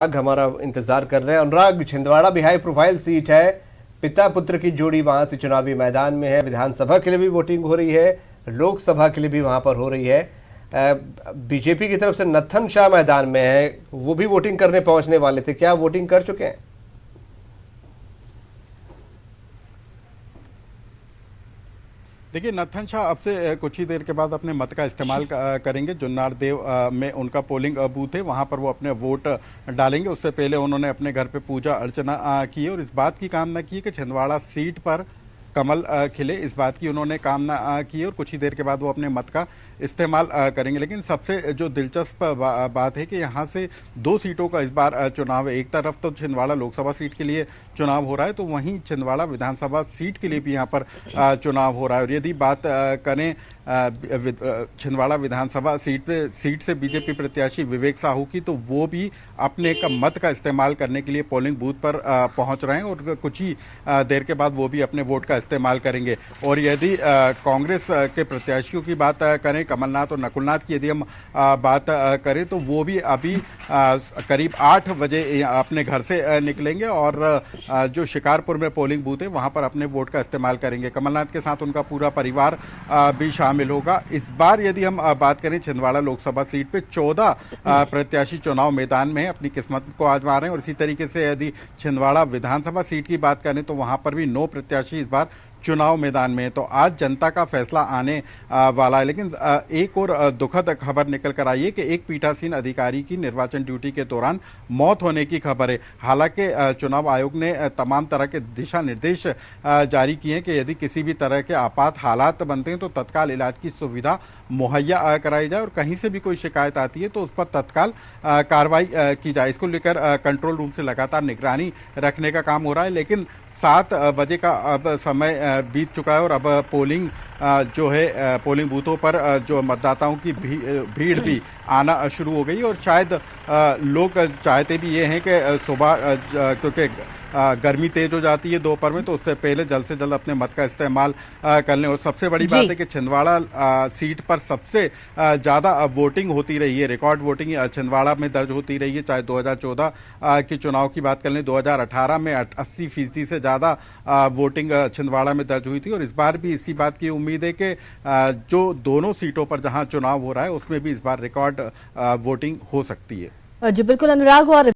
हमारा इंतजार कर रहे हैं। अनुराग, छिंदवाड़ा भी हाई प्रोफाइल सीट है। पिता पुत्र की जोड़ी वहां से चुनावी मैदान में है। विधानसभा के लिए भी वोटिंग हो रही है, लोकसभा के लिए भी वहां पर हो रही है। बीजेपी की तरफ से नत्थन शाह मैदान में है, वो भी वोटिंग करने पहुंचने वाले थे। क्या वोटिंग कर चुके हैं? देखिए, नत्थन शाह अब से कुछ ही देर के बाद अपने मत का इस्तेमाल करेंगे। जुन्नार देव में उनका पोलिंग बूथ है, वहां पर वो अपने वोट डालेंगे। उससे पहले उन्होंने अपने घर पे पूजा अर्चना की है और इस बात की कामना की है कि छिंदवाड़ा सीट पर कमल खिले। इस बात की उन्होंने कामना की है और कुछ ही देर के बाद वो अपने मत का इस्तेमाल करेंगे। लेकिन सबसे जो दिलचस्प बात है कि यहाँ से दो सीटों का इस बार चुनाव है। एक तरफ तो छिंदवाड़ा लोकसभा सीट के लिए चुनाव हो रहा है, तो वहीं छिंदवाड़ा विधानसभा सीट के लिए भी यहाँ पर चुनाव हो रहा है। और यदि बात करें छिंदवाड़ा विधानसभा सीट से बीजेपी प्रत्याशी विवेक साहू की, तो वो भी अपने मत का इस्तेमाल करने के लिए पोलिंग बूथ पर पहुंच रहे हैं और कुछ ही देर के बाद वो भी अपने वोट का इस्तेमाल करेंगे। और यदि कांग्रेस के प्रत्याशियों की बात करें, कमलनाथ और नकुलनाथ की यदि हम बात करें, तो वो भी अभी करीब 8 बजे अपने घर से निकलेंगे और जो शिकारपुर में पोलिंग बूथ है वहां पर अपने वोट का इस्तेमाल करेंगे। कमलनाथ के साथ उनका पूरा परिवार भी शामिल होगा। इस बार यदि हम बात करें छिंदवाड़ा लोकसभा सीट पे 14 प्रत्याशी चुनाव मैदान में अपनी किस्मत को आजमा रहे हैं। और इसी तरीके से यदि छिंदवाड़ा विधानसभा सीट की बात करें तो वहां पर भी 9 प्रत्याशी इस बार चुनाव मैदान में है। तो आज जनता का फैसला आने वाला है। लेकिन एक और दुखद खबर निकल कर आई है कि एक पीठासीन अधिकारी की निर्वाचन ड्यूटी के दौरान मौत होने की खबर है। हालांकि चुनाव आयोग ने तमाम तरह के दिशा निर्देश जारी किए हैं कि यदि किसी भी तरह के आपात हालात बनते हैं तो तत्काल इलाज की सुविधा मुहैया कराई जाए और कहीं से भी कोई शिकायत आती है तो उस पर तत्काल कार्रवाई की जाए। इसको लेकर कंट्रोल रूम से लगातार निगरानी रखने का काम हो रहा है। लेकिन 7 बजे का अब समय बीत चुका है और अब पोलिंग जो है पोलिंग बूथों पर जो मतदाताओं की भीड़ भी आना शुरू हो गई। और शायद लोग चाहते भी ये हैं कि सुबह क्योंकि गर्मी तेज हो जाती है दोपहर में, तो उससे पहले जल्द से जल्द अपने मत का इस्तेमाल कर लें। और सबसे बड़ी बात है कि छिंदवाड़ा सीट पर सबसे ज़्यादा वोटिंग होती रही है। रिकॉर्ड वोटिंग छिंदवाड़ा में दर्ज होती रही है। चाहे 2014 के चुनाव की बात कर लें, 2018 में 80% से ज़्यादा वोटिंग छिंदवाड़ा में दर्ज हुई थी। और इस बार भी इसी बात की उम्मीद है कि जो दोनों सीटों पर जहां चुनाव हो रहा है उसमें भी इस बार रिकॉर्ड वोटिंग हो सकती है। जी बिल्कुल अनुराग। और